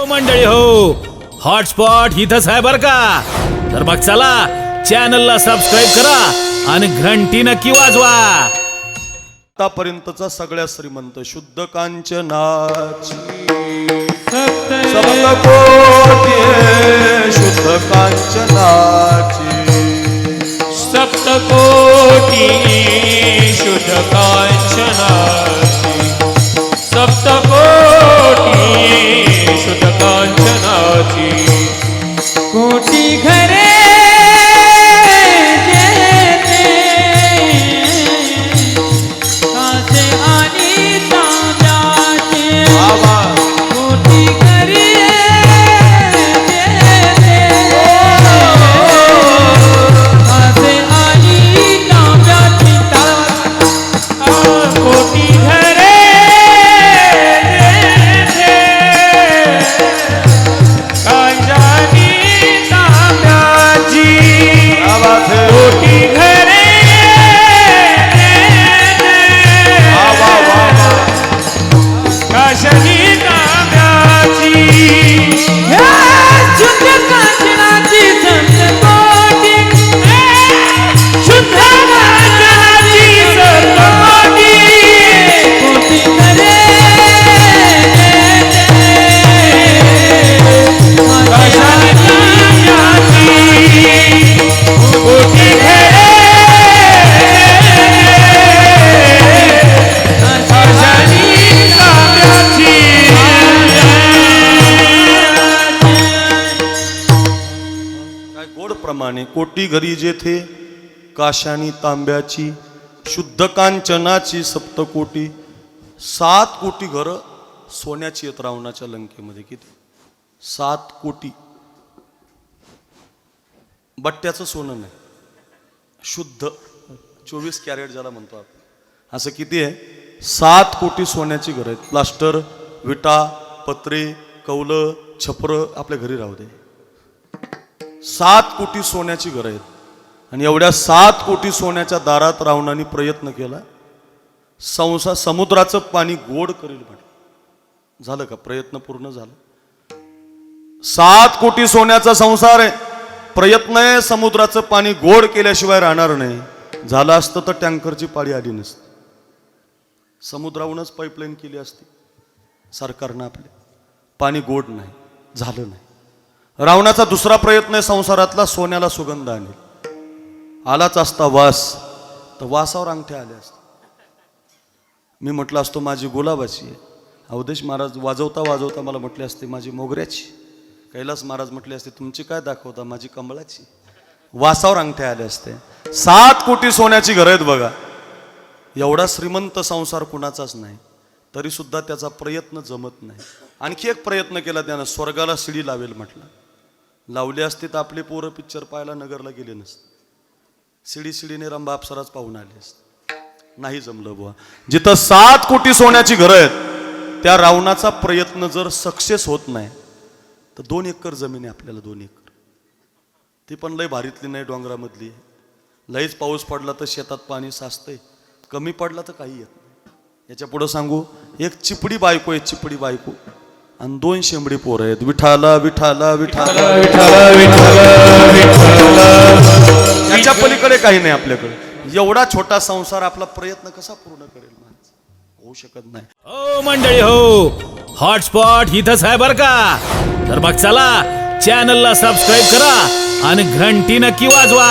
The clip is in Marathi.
मंडळी हो, हॉटस्पॉट इथंच आहे बर का. तर मग चला चॅनलला सबस्क्राईब करा आणि घंटी नक्की वाजवा. आतापर्यंतचा सगळ्या श्रीमंत शुद्ध कांचनाची सप्तकोटी शुद्ध कांचनाची सप्तकोटी शुद्ध कांचनाची सप्तकोटी शुद्ध कांचनाची कोटी घरे काचे आणि तांब्याचे कोटी घरे काचे आणि तांब्याची कोटी घरे कांजानी तांब्याची कोटी घरे काशानी तांब्याची शुद्ध कांचनाची सप्तकोटी शुद्ध कांचनाची सप्तकोटी कोटी घरे काशानी तांब्याची कोटी घरे काय गोड प्रमाणे कोटी घरी जेथे काशानी तांब्याची शुद्ध कांचनाची सप्तकोटी 7 कोटी घरं सोन्याची आहेत रावणाच्या लंकेमध्ये. किती 7 कोटी. बट्ट्याचं सोनं नाही, शुद्ध 24 कॅरेट ज्याला म्हणतो आपण. असं किती आहे? 7 कोटी सोन्याची घरं आहेत. प्लास्टर, विटा, पत्रे, कौलं, छपर आपल्या घरी राहू दे. 7 कोटी सोन्याची घरं आहेत. आणि एवढ्या 7 कोटी सोन्याच्या दारात रावणाने प्रयत्न केला, समुद्राचं पाणी गोड करेल म्हणे. झालं का? प्रयत्न पूर्ण झाला. 7 कोटी सोन्याचा संसार आहे, प्रयत्न आहे समुद्राचं पाणी गोड केल्याशिवाय राहणार नाही. झालं असतं तर टँकरची पाळी आली नसती, समुद्राहूनच पाईपलाईन केली असती सरकारनं आपले. पाणी गोड नाही, झालं नाही. रावणाचा दुसरा प्रयत्न आहे संसारातला, सोन्याला सुगंध आणेल. आलाच असता वास, तर वासावर अंगठ्या आल्या असत्या. मी म्हटलं असतो माझी गुलाबाची आहे. अवधेश महाराज वाजवता वाजवता मला म्हटले असते माझी मोगऱ्याची. कैलास महाराज म्हटले असते तुमची काय दाखवता, माझी कमळाची. वासावर अंगठ्या आल्या असते. 7 कोटी सोन्याची घरं आहेत बघा. एवढा श्रीमंत संसार कुणाचाच नाही, तरी सुद्धा त्याचा प्रयत्न जमत नाही. आणखी एक प्रयत्न केला त्यानं, स्वर्गाला शिडी लावेल म्हटलं. लावली असती तर आपले पोरं पिक्चर पाहायला नगरला गेले नसते. शिडीने रंभा अप्सराच पाहून आले असते. नाही जमलं बुवा. जिथं 7 कोटी सोन्याची घरं आहेत त्या रावणाचा प्रयत्न जर सक्सेस होत नाही तर 2 एकर जमीन आहे आपल्याला. 2 एकर, ती पण लय भारीतली नाही, डोंगरामधली. लयच पाऊस पडला तर शेतात पाणी साचतंय, कमी पडला तर काही येत नाही. याच्या पुढं सांगू, एक चिपडी बायको आहे, चिपडी बायको, आणि 2 शेंबडी पोरं आहेत. विठाला विठाला विठाला विठाला विठाला. याच्या पलीकडे काही नाही आपल्याकडे. एवढा छोटा संसार आपला प्रयत्न कसा पूर्ण करेल माणूस? होऊ शकत नाही. हो मंडळी हो, हॉटस्पॉट इथंच आहे बर का. तर मग चला चॅनलला सबस्क्राईब करा आणि घंटी नक्की वाजवा.